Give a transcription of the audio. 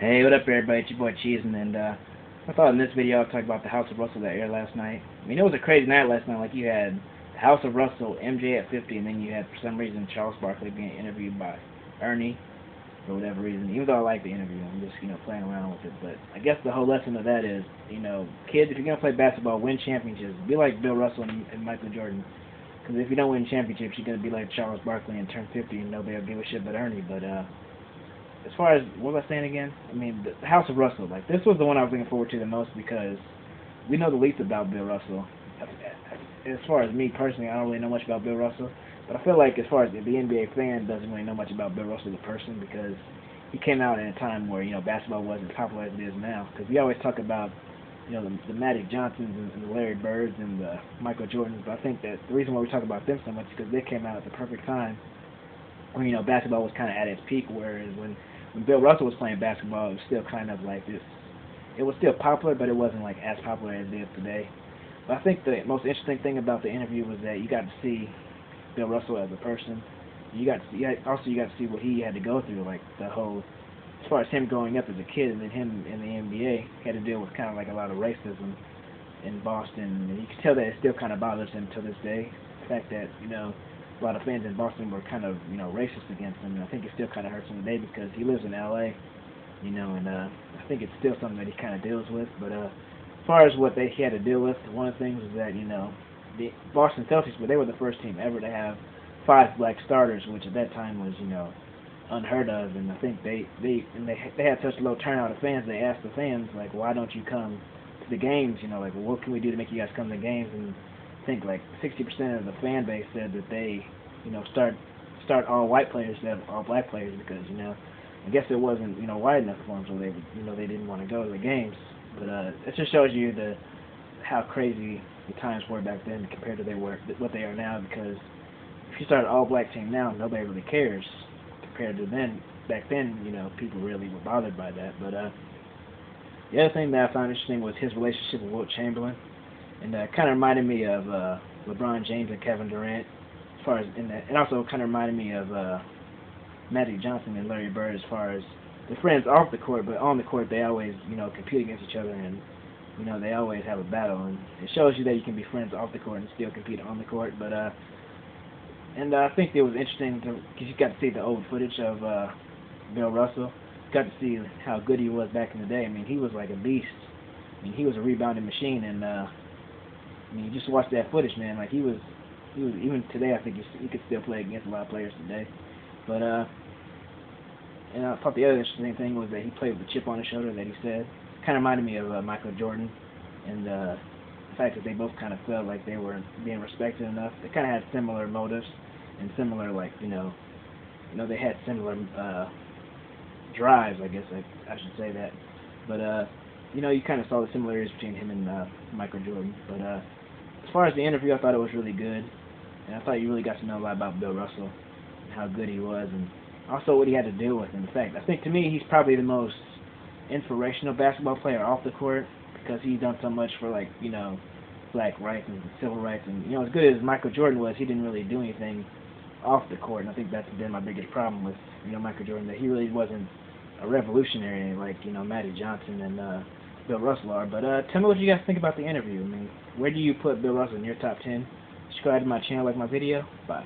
Hey, what up, everybody? It's your boy Cheesin', and I thought in this video I'll talk about the House of Russell that aired last night. I mean, it was a crazy night last night. Like, you had the House of Russell, MJ at 50, and then you had, for some reason, Charles Barkley being interviewed by Ernie for whatever reason. Even though I like the interview, I'm just, playing around with it. But I guess the whole lesson of that is, kids, if you're going to play basketball, win championships. Be like Bill Russell and Michael Jordan. Because if you don't win championships, you're going to be like Charles Barkley and turn 50 and nobody will give a shit but Ernie. But, as far as, what was I saying again? I mean, the House of Russell. Like, this was the one I was looking forward to the most because we know the least about Bill Russell. As far as me personally, I don't really know much about Bill Russell. But I feel like as far as the NBA fan doesn't really know much about Bill Russell the person because he came out in a time where, basketball wasn't as popular as it is now. Because we always talk about, the Magic Johnsons and the Larry Birds and the Michael Jordans. But I think that the reason why we talk about them so much is because they came out at the perfect time when, basketball was kind of at its peak, whereas when Bill Russell was playing basketball, it was still kind of like this. It was still popular, but it wasn't like as popular as it is today. But I think the most interesting thing about the interview was that you got to see Bill Russell as a person. You got to see what he had to go through, like the whole, as far as him growing up as a kid, and then him in the NBA had to deal with kind of like a lot of racism in Boston, and you can tell that it still kind of bothers him to this day. The fact that a lot of fans in Boston were kind of racist against him, and I think it still kind of hurts him today because he lives in LA, and I think it's still something that he kind of deals with. But as far as what he had to deal with, one of the things was that the Boston Celtics, but they were the first team ever to have 5 black starters, which at that time was unheard of, and I think they had such low turnout of fans. They asked the fans, like, why don't you come to the games? Like, well, what can we do to make you guys come to the games? And I think like 60% of the fan base said that they, start all white players instead of all black players because I guess it wasn't wide enough for them, so they didn't want to go to the games. But it just shows you how crazy the times were back then compared to what they are now. Because if you start an all black team now, nobody really cares compared to then. Back then, people really were bothered by that. But the other thing that I found interesting was his relationship with Wilt Chamberlain. And kind of reminded me of LeBron James and Kevin Durant, as far as in that, and also kind of reminded me of Magic Johnson and Larry Bird, as far as they're friends off the court, but on the court they always compete against each other, and they always have a battle, and it shows you that you can be friends off the court and still compete on the court. But and I think it was interesting because you got to see the old footage of Bill Russell, got to see how good he was back in the day. I mean, he was like a beast. I mean, he was a rebounding machine, and I mean, you just watch that footage, man. Like he was even today. I think he could still play against a lot of players today. But and I thought the other interesting thing was that he played with a chip on his shoulder. That he said kind of reminded me of Michael Jordan, and the fact that they both kind of felt like they were being respected enough. They kind of had similar motives and similar they had similar drives. I guess I should say that. But you kind of saw the similarities between him and Michael Jordan. But as far as the interview, I thought it was really good, and I thought you really got to know a lot about Bill Russell and how good he was, and also what he had to deal with. In fact, I think to me he's probably the most inspirational basketball player off the court because he's done so much for black rights and civil rights, and as good as Michael Jordan was, he didn't really do anything off the court, and I think that's been my biggest problem with Michael Jordan, that he really wasn't a revolutionary like Magic Johnson and Bill Russell are. But tell me what you guys think about the interview. I mean, where do you put Bill Russell in your top 10? Subscribe to my channel, like my video. Bye.